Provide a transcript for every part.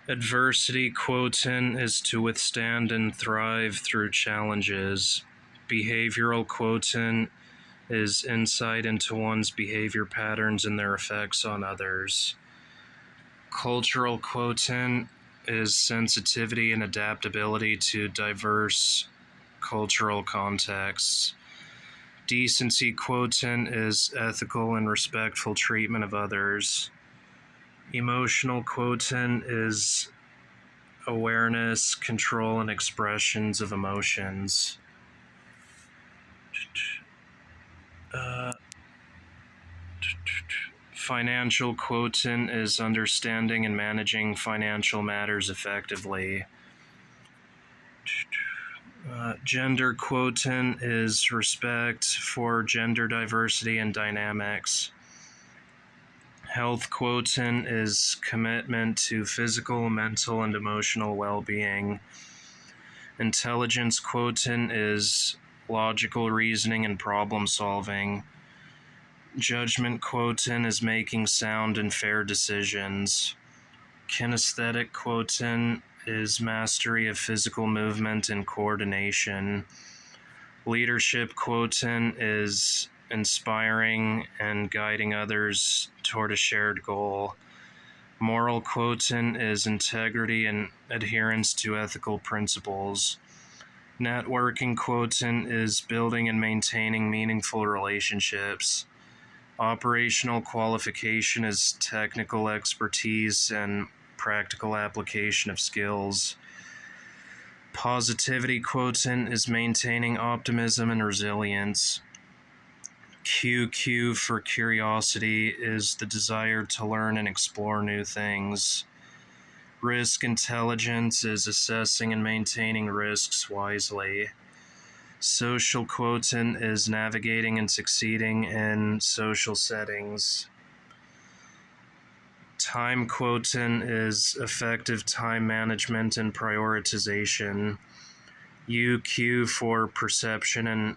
Adversity quotient is to withstand and thrive through challenges. Behavioral quotient is insight into one's behavior patterns and their effects on others. Cultural quotient is sensitivity and adaptability to diverse cultural contexts. Decency quotient is ethical and respectful treatment of others. Emotional quotient is awareness, control, and expressions of emotions. Financial quotient is understanding and managing financial matters effectively. Gender quotient is respect for gender diversity and dynamics. Health quotient is commitment to physical, mental, and emotional well-being. Intelligence quotient is logical reasoning and problem solving. Judgment quotient is making sound and fair decisions. Kinesthetic quotient is mastery of physical movement and coordination. Leadership quotient is inspiring and guiding others toward a shared goal. Moral quotient is integrity and adherence to ethical principles. Networking quotient is building and maintaining meaningful relationships. Operational qualification is technical expertise and practical application of skills. Positivity quotient is maintaining optimism and resilience. QQ for curiosity is the desire to learn and explore new things. Risk intelligence is assessing and maintaining risks wisely. Social quotient is navigating and succeeding in social settings. Time quotient is effective time management and prioritization. UQ for perception and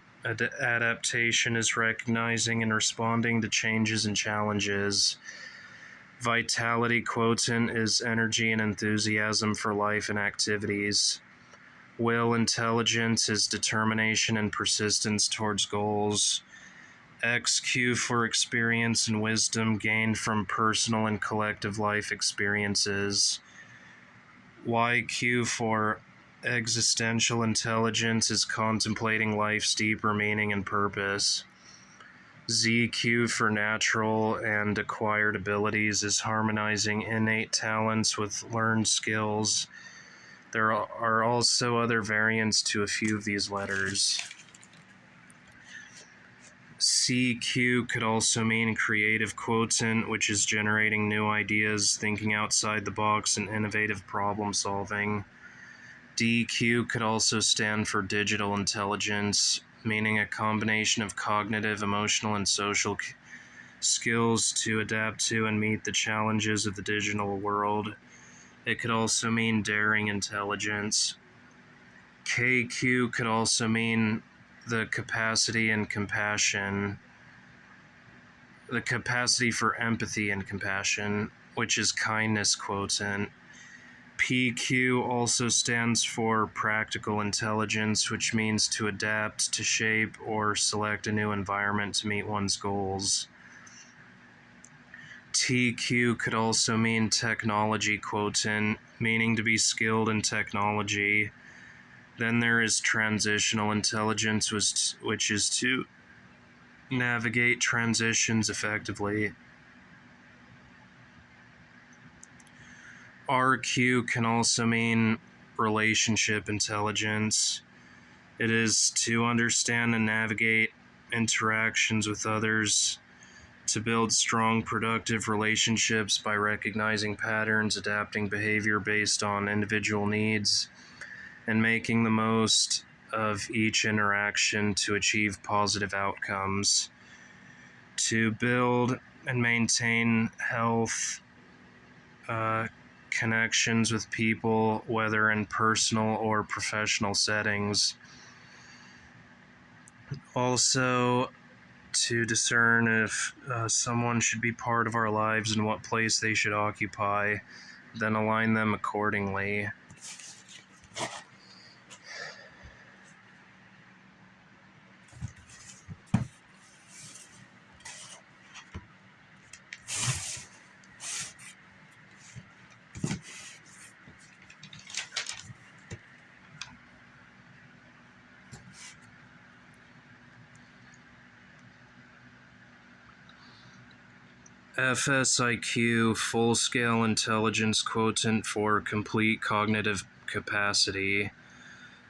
adaptation is recognizing and responding to changes and challenges. Vitality quotient is energy and enthusiasm for life and activities. Will intelligence is determination and persistence towards goals. XQ for experience and wisdom gained from personal and collective life experiences. YQ for existential intelligence is contemplating life's deeper meaning and purpose. ZQ for natural and acquired abilities is harmonizing innate talents with learned skills. There are also other variants to a few of these letters. CQ could also mean creative quotient, which is generating new ideas, thinking outside the box, and innovative problem solving. DQ could also stand for digital intelligence, meaning a combination of cognitive, emotional, and social skills to adapt to and meet the challenges of the digital world. It could also mean daring intelligence. KQ could also mean the capacity and compassion, the capacity for empathy and compassion, which is kindness quotient. PQ also stands for practical intelligence, which means to adapt, to shape, or select a new environment to meet one's goals. TQ could also mean technology quotient, meaning to be skilled in technology. Then there is transitional intelligence, which is to navigate transitions effectively. RQ can also mean relationship intelligence. It is to understand and navigate interactions with others, to build strong, productive relationships by recognizing patterns, adapting behavior based on individual needs, and making the most of each interaction to achieve positive outcomes. To build and maintain health connections with people, whether in personal or professional settings. Also, to discern if someone should be part of our lives and what place they should occupy, then align them accordingly. FSIQ, full-scale intelligence quotient for complete cognitive capacity.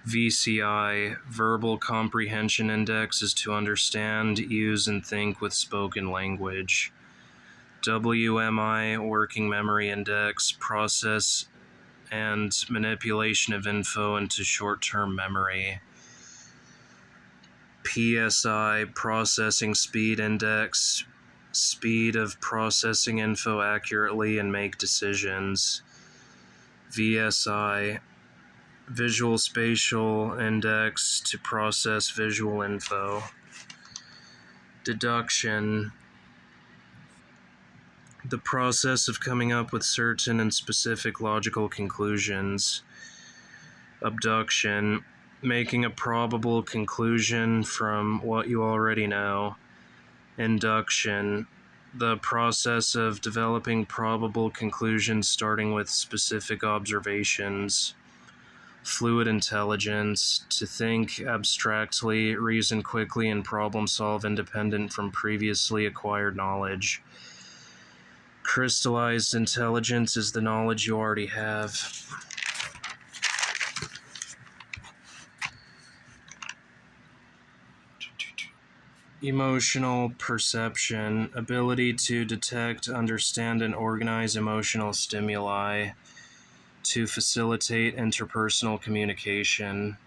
VCI, verbal comprehension index, is to understand, use, and think with spoken language. WMI, working memory index, process and manipulation of info into short-term memory. PSI, processing speed index, speed of processing info accurately and make decisions. VSI, visual spatial index, to process visual info. Deduction, the process of coming up with certain and specific logical conclusions. Abduction, making a probable conclusion from what you already know. Induction, the process of developing probable conclusions starting with specific observations. Fluid intelligence, to think abstractly, reason quickly, and problem solve independent from previously acquired knowledge. Crystallized intelligence is the knowledge you already have. Emotional perception, ability to detect, understand, and organize emotional stimuli to facilitate interpersonal communication.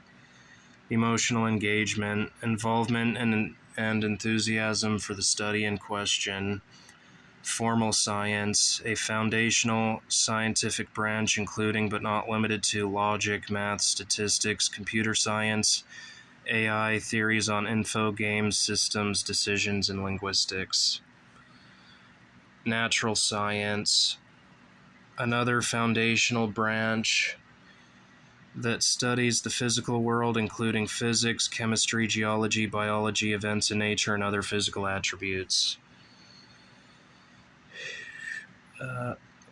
Emotional engagement, involvement and enthusiasm for the study in question. Formal science, a foundational scientific branch including but not limited to logic, math, statistics, computer science, AI, theories on info, games, systems, decisions, and linguistics. Natural science, another foundational branch that studies the physical world, including physics, chemistry, geology, biology, events in nature, and other physical attributes.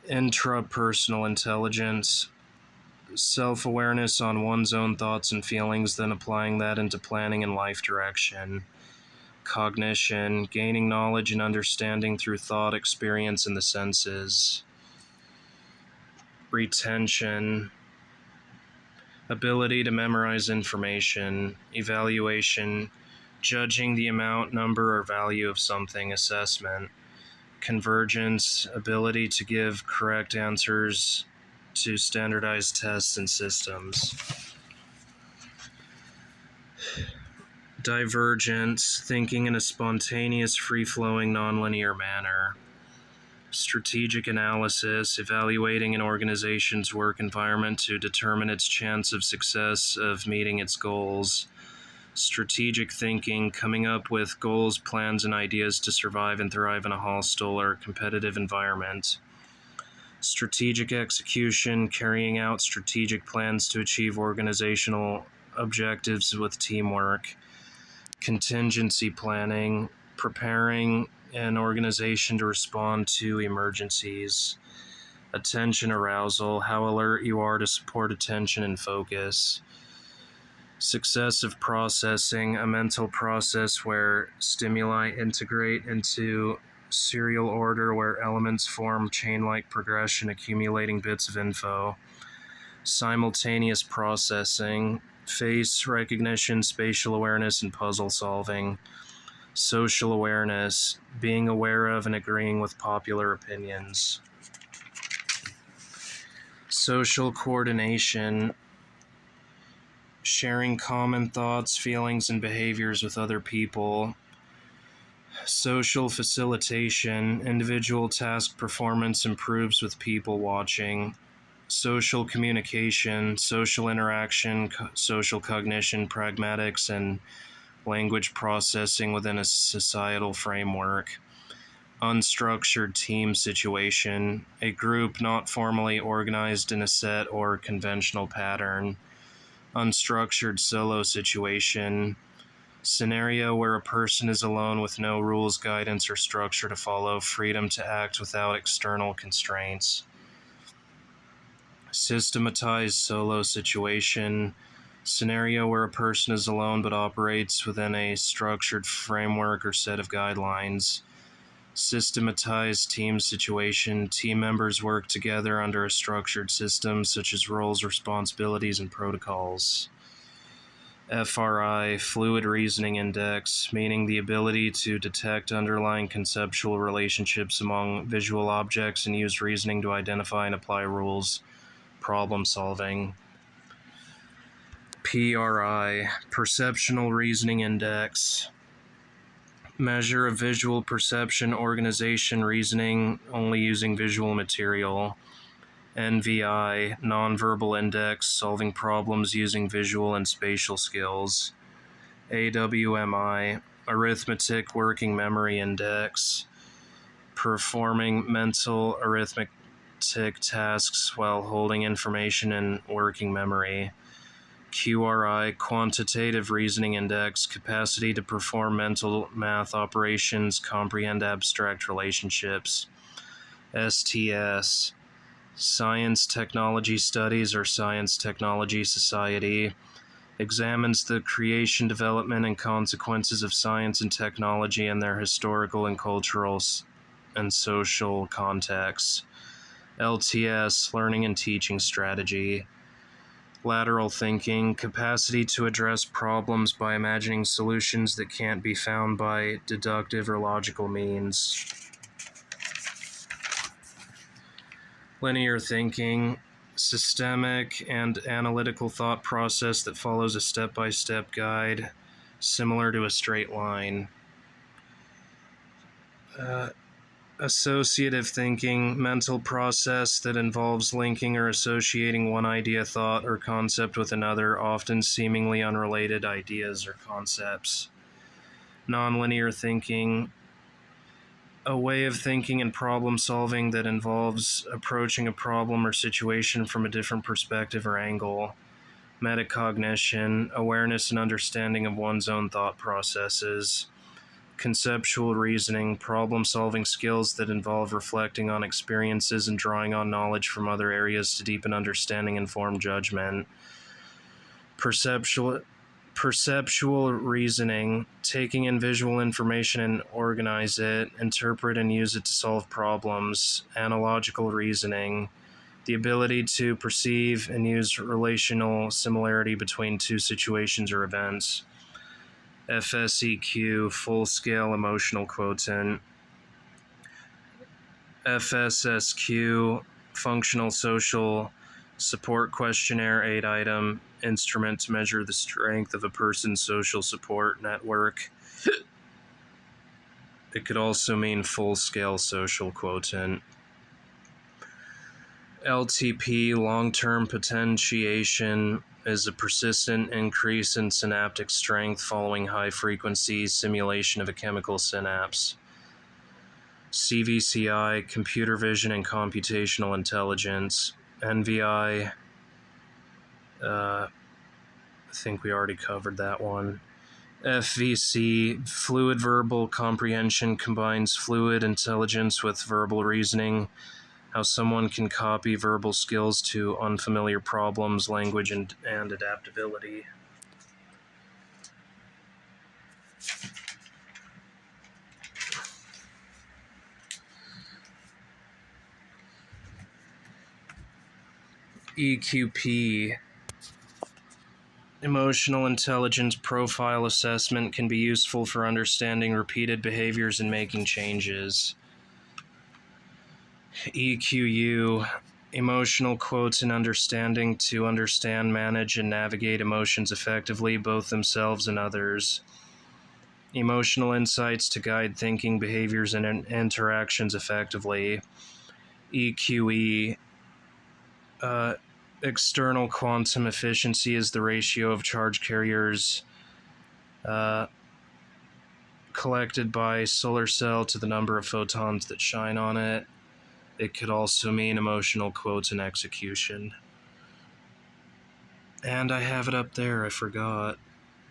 Intrapersonal intelligence, self-awareness on one's own thoughts and feelings, then applying that into planning and life direction. Cognition, gaining knowledge and understanding through thought, experience, and the senses. Retention, ability to memorize information. Evaluation, judging the amount, number, or value of something. Assessment. Convergence, ability to give correct answers to standardized tests and systems. Divergence, thinking in a spontaneous, free-flowing, nonlinear manner. Strategic analysis, evaluating an organization's work environment to determine its chance of success of meeting its goals. Strategic thinking, coming up with goals, plans, and ideas to survive and thrive in a hostile or competitive environment. Strategic execution, carrying out strategic plans to achieve organizational objectives with teamwork. Contingency planning, preparing an organization to respond to emergencies. Attention arousal, how alert you are to support attention and focus. Successive processing, a mental process where stimuli integrate into serial order where elements form chain-like progression accumulating bits of info. Simultaneous processing, face recognition, spatial awareness, and puzzle solving. Social awareness, being aware of and agreeing with popular opinions. Social coordination, sharing common thoughts, feelings, and behaviors with other people. Social facilitation, individual task performance improves with people watching. Social communication, social interaction, social cognition, pragmatics, and language processing within a societal framework. Unstructured team situation, a group not formally organized in a set or conventional pattern. Unstructured solo situation, scenario where a person is alone with no rules, guidance, or structure to follow, freedom to act without external constraints. Systematized solo situation, scenario where a person is alone but operates within a structured framework or set of guidelines. Systematized team situation, team members work together under a structured system such as roles, responsibilities, and protocols. FRI, Fluid Reasoning Index, meaning the ability to detect underlying conceptual relationships among visual objects and use reasoning to identify and apply rules. Problem solving. PRI, Perceptual Reasoning Index, measure of visual perception, organization, reasoning, only using visual material. NVI, Nonverbal Index, solving problems using visual and spatial skills. AWMI, Arithmetic Working Memory Index, performing mental arithmetic tasks while holding information in working memory. QRI, Quantitative Reasoning Index, capacity to perform mental math operations, comprehend abstract relationships. STS, Science Technology Studies or Science Technology Society, examines the creation, development, and consequences of science and technology and their historical and cultural and social contexts. LTS, Learning and Teaching Strategy. Lateral thinking, capacity to address problems by imagining solutions that can't be found by deductive or logical means. Linear thinking, systemic and analytical thought process that follows a step-by-step guide, similar to a straight line. Associative thinking, mental process that involves linking or associating one idea, thought, or concept with another, often seemingly unrelated ideas or concepts. Nonlinear thinking, a way of thinking and problem solving that involves approaching a problem or situation from a different perspective or angle. Metacognition, awareness and understanding of one's own thought processes. Conceptual reasoning, problem-solving skills that involve reflecting on experiences and drawing on knowledge from other areas to deepen understanding and form judgment. Perceptual reasoning, taking in visual information and organize it, interpret and use it to solve problems. Analogical reasoning, the ability to perceive and use relational similarity between two situations or events. FSEQ, Full-Scale Emotional Quotient. FSSQ, Functional Social Support Questionnaire, 8-item instrument to measure the strength of a person's social support network. It could also mean full-scale social quotient. LTP, long-term potentiation, is a persistent increase in synaptic strength following high-frequency simulation of a chemical synapse. CVCI, computer vision and computational intelligence. NVI, I think we already covered that one. FVC, fluid verbal comprehension, combines fluid intelligence with verbal reasoning. How someone can copy verbal skills to unfamiliar problems, language, and adaptability. EQP, Emotional Intelligence Profile Assessment, can be useful for understanding repeated behaviors and making changes. EQU, Emotional Quotient Understanding, to understand, manage, and navigate emotions effectively, both themselves and others. Emotional Insights to guide thinking, behaviors, and interactions effectively. EQE, External Quantum Efficiency, is the ratio of charge carriers collected by solar cell to the number of photons that shine on it. It could also mean emotional quotes and execution. And I have it up there, I forgot.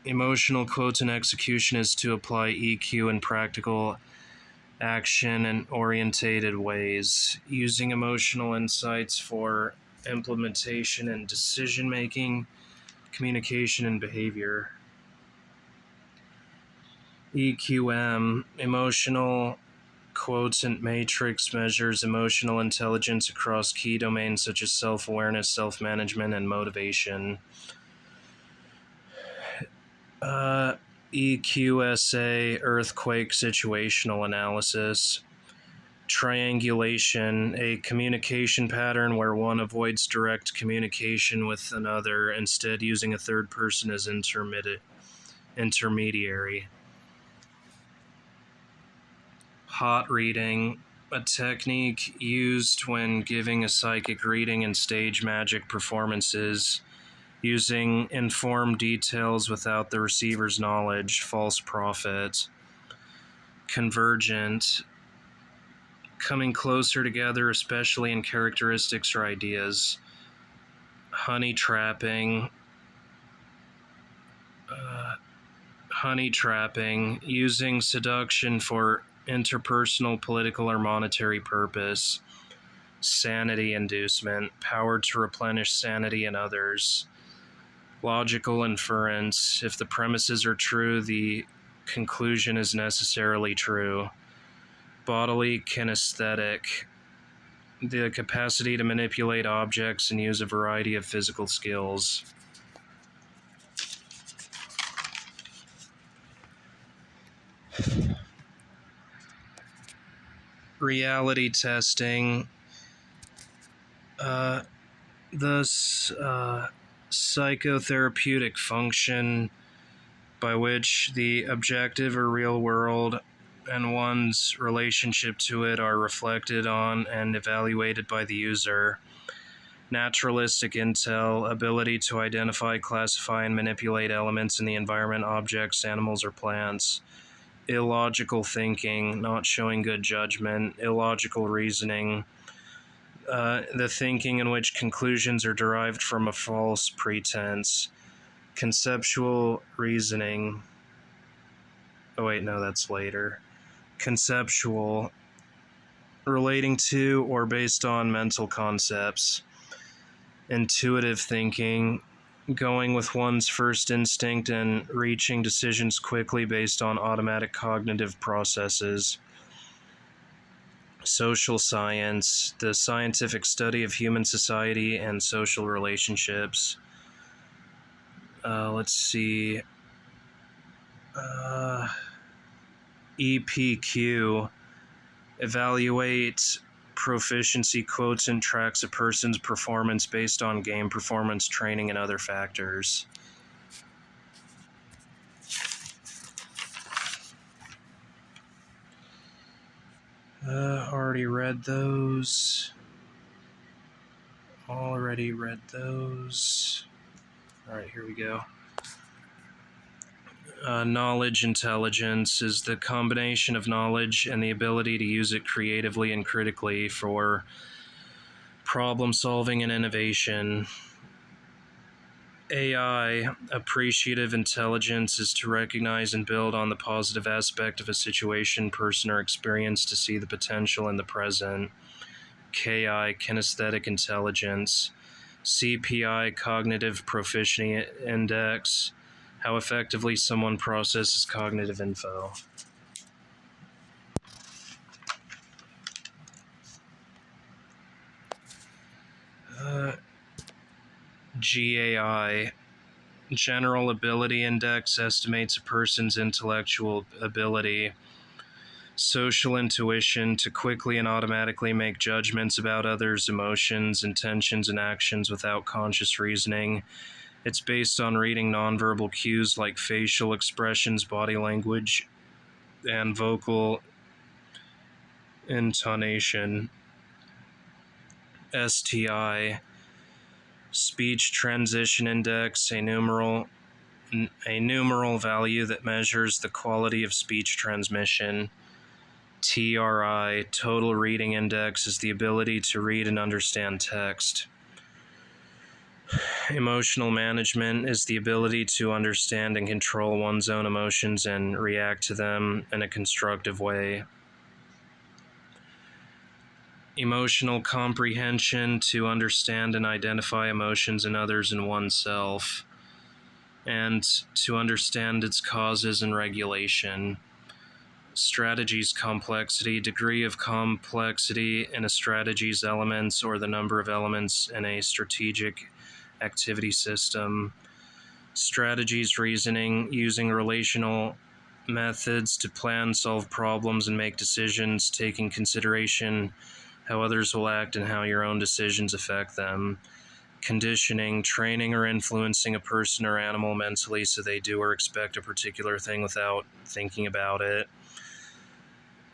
Emotional quotes and execution is to apply EQ in practical action and orientated ways, using emotional insights for implementation and decision making, communication, and behavior. EQM, emotional quotient matrix, measures emotional intelligence across key domains such as self-awareness, self-management, and motivation. EQSA, earthquake situational analysis. Triangulation, a communication pattern where one avoids direct communication with another, instead using a third person as intermediary. Hot reading, a technique used when giving a psychic reading in stage magic performances, using informed details without the receiver's knowledge, false prophet. Convergent, coming closer together, especially in characteristics or ideas. Honey trapping, using seduction for interpersonal, political, or monetary purpose. Sanity inducement, power to replenish sanity in others. Logical inference, if the premises are true, the conclusion is necessarily true. Bodily kinesthetic, the capacity to manipulate objects and use a variety of physical skills. Reality testing, the psychotherapeutic function by which the objective or real world and one's relationship to it are reflected on and evaluated by the user. Naturalistic intel, ability to identify, classify, and manipulate elements in the environment, objects, animals, or plants. Illogical thinking, not showing good judgment. Illogical reasoning, the thinking in which conclusions are derived from a false pretense. Conceptual reasoning. Oh wait, no, that's later. Conceptual, relating to or based on mental concepts. Intuitive thinking, going with one's first instinct and reaching decisions quickly based on automatic cognitive processes. Social science, the scientific study of human society and social relationships. Let's see. EPQ, evaluate proficiency quotient, tracks a person's performance based on game performance, training, and other factors. Already read those. Alright, here we go. Knowledge intelligence is the combination of knowledge and the ability to use it creatively and critically for problem solving and innovation. AI, appreciative intelligence, is to recognize and build on the positive aspect of a situation, person, or experience to see the potential in the present. KI, kinesthetic intelligence. CPI, cognitive proficiency index, how effectively someone processes cognitive info. GAI, general ability index, estimates a person's intellectual ability. Social intuition, to quickly and automatically make judgments about others' emotions, intentions, and actions without conscious reasoning. It's based on reading nonverbal cues like facial expressions, body language, and vocal intonation. STI, speech transition index, a numeral a numeral value that measures the quality of speech transmission. TRI, Total Reading Index, is the ability to read and understand text. Emotional management is the ability to understand and control one's own emotions and react to them in a constructive way. Emotional comprehension, to understand and identify emotions in others and oneself, and to understand its causes and regulation. Strategies complexity, degree of complexity in a strategy's elements or the number of elements in a strategic activity system. Strategies reasoning, using relational methods to plan, solve problems, and make decisions, taking consideration how others will act and how your own decisions affect them. Conditioning, training or influencing a person or animal mentally so they do or expect a particular thing without thinking about it.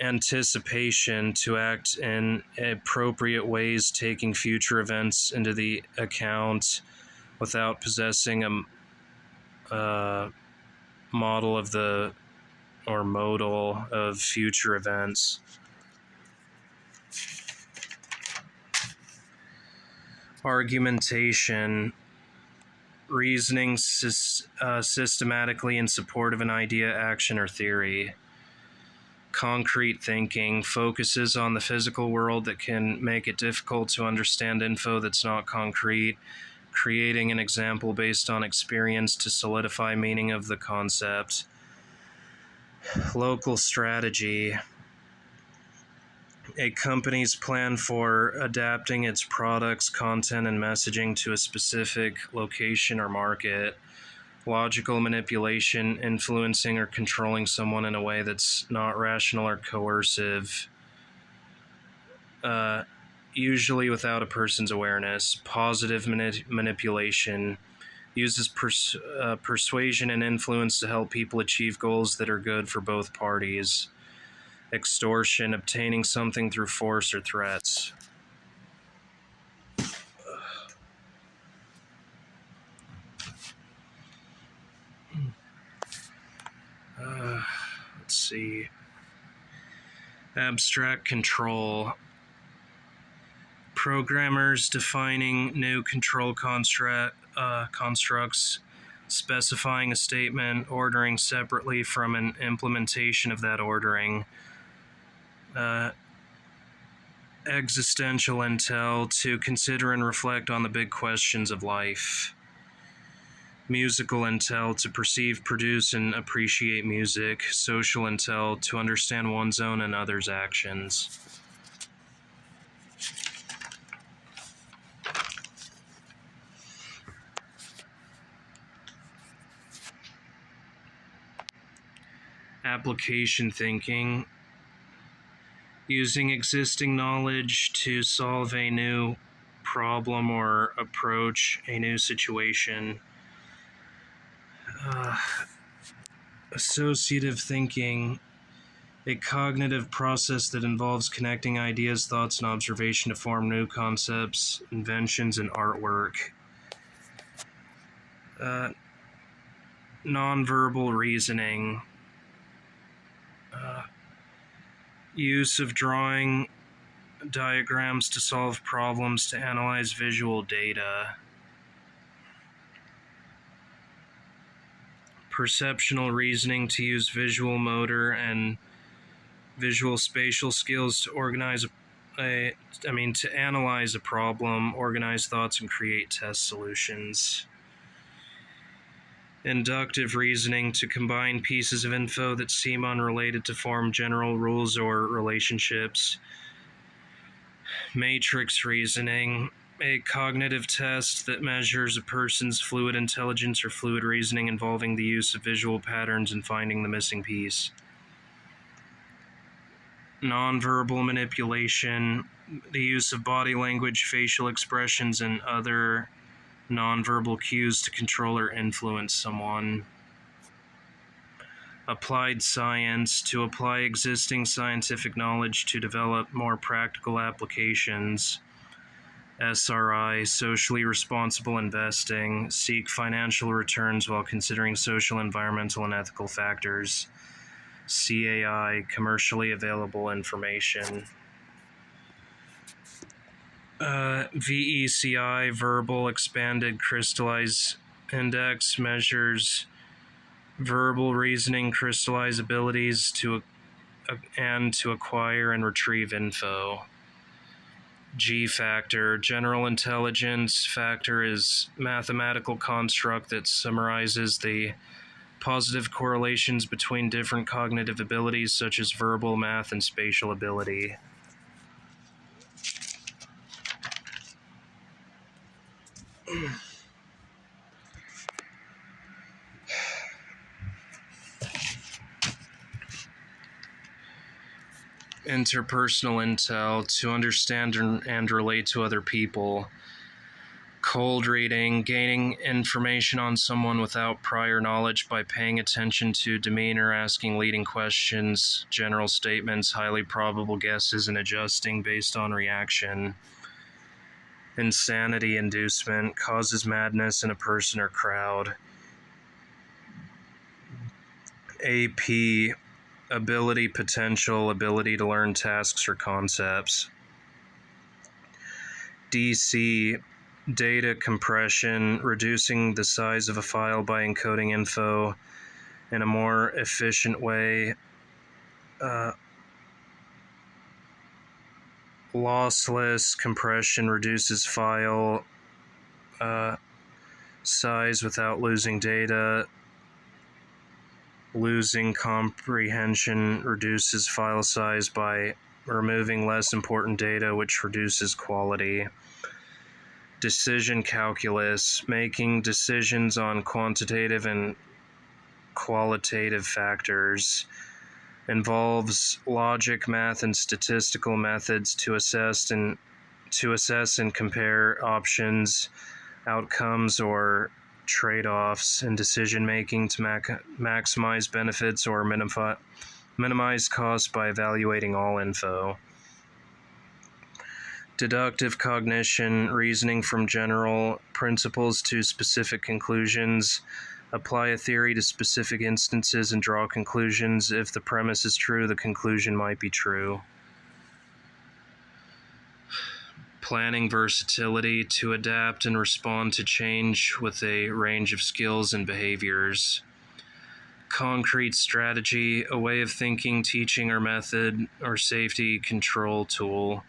Anticipation, to act in appropriate ways, taking future events into the account without possessing a model of the or modal of future events. Argumentation, reasoning systematically in support of an idea, action, or theory. Concrete thinking focuses on the physical world that can make it difficult to understand info that's not concrete, creating an example based on experience to solidify meaning of the concept. Local strategy, a company's plan for adapting its products, content, and messaging to a specific location or market. Logical manipulation, influencing or controlling someone in a way that's not rational or coercive, usually without a person's awareness. Positive manipulation, uses persuasion and influence to help people achieve goals that are good for both parties. Extortion, obtaining something through force or threats. Let's see. Abstract control. Programmers defining new control constructs, specifying a statement, ordering separately from an implementation of that ordering. Existential intel, to consider and reflect on the big questions of life. Musical intel, to perceive, produce, and appreciate music. Social intel, to understand one's own and others' actions. Application thinking, using existing knowledge to solve a new problem or approach a new situation. Associative thinking, a cognitive process that involves connecting ideas, thoughts, and observation to form new concepts, inventions, and artwork. Nonverbal reasoning, use of drawing diagrams to solve problems, to analyze visual data. Perceptual reasoning, to use visual motor and visual spatial skills to to analyze a problem, organize thoughts, and create test solutions. Inductive reasoning, to combine pieces of info that seem unrelated to form general rules or relationships. Matrix reasoning, a cognitive test that measures a person's fluid intelligence or fluid reasoning involving the use of visual patterns and finding the missing piece. Nonverbal manipulation, the use of body language, facial expressions, and other nonverbal cues to control or influence someone. Applied science, to apply existing scientific knowledge to develop more practical applications. SRI, socially responsible investing, seek financial returns while considering social, environmental, and ethical factors. CAI, commercially available information. VECI, verbal expanded crystallized index, measures verbal reasoning crystallized abilities to acquire and retrieve info. G factor, general intelligence factor, is mathematical construct that summarizes the positive correlations between different cognitive abilities such as verbal, math, and spatial ability. Interpersonal intel, to understand and relate to other people. Cold reading, gaining information on someone without prior knowledge by paying attention to demeanor, asking leading questions, general statements, highly probable guesses, and adjusting based on reaction. Insanity inducement, causes madness in a person or crowd. AP, ability potential, ability to learn tasks or concepts. DC, data compression, reducing the size of a file by encoding info in a more efficient way. Lossless compression reduces file size without losing data. Losing comprehension reduces file size by removing less important data, which reduces quality. Decision calculus, making decisions on quantitative and qualitative factors. Involves logic, math, and statistical methods to assess and compare options, outcomes, or trade-offs in decision-making to maximize benefits or minimize costs by evaluating all info. Deductive cognition, reasoning from general principles to specific conclusions. Apply a theory to specific instances and draw conclusions. If the premise is true, the conclusion might be true. Planning versatility, to adapt and respond to change with a range of skills and behaviors. Concrete strategy, a way of thinking, teaching, or method, or safety control tool.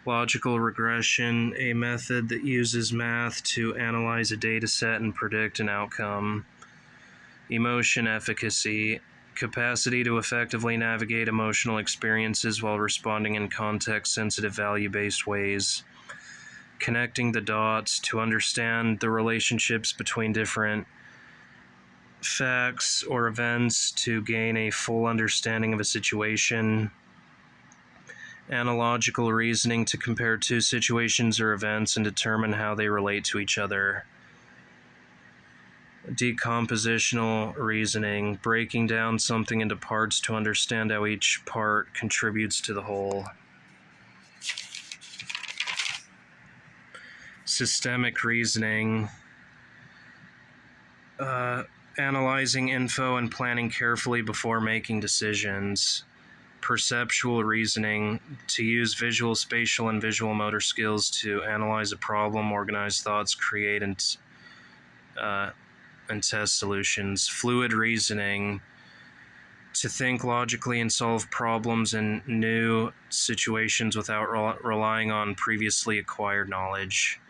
Logical regression, a method that uses math to analyze a data set and predict an outcome. Emotion efficacy, capacity to effectively navigate emotional experiences while responding in context-sensitive, value-based ways. Connecting the dots, to understand the relationships between different facts or events to gain a full understanding of a situation. Analogical reasoning, to compare two situations or events and determine how they relate to each other. Decompositional reasoning, breaking down something into parts to understand how each part contributes to the whole. Systemic reasoning, analyzing info and planning carefully before making decisions. Perceptual reasoning, to use visual, spatial, and visual motor skills to analyze a problem, organize thoughts, create and test solutions. Fluid reasoning, to think logically and solve problems in new situations without relying on previously acquired knowledge.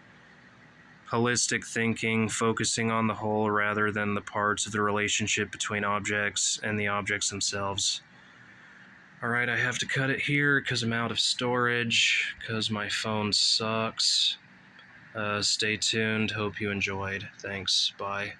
Holistic thinking, focusing on the whole rather than the parts of the relationship between objects and the objects themselves. Alright, I have to cut it here because I'm out of storage, because my phone sucks. Stay tuned. Hope you enjoyed. Thanks. Bye.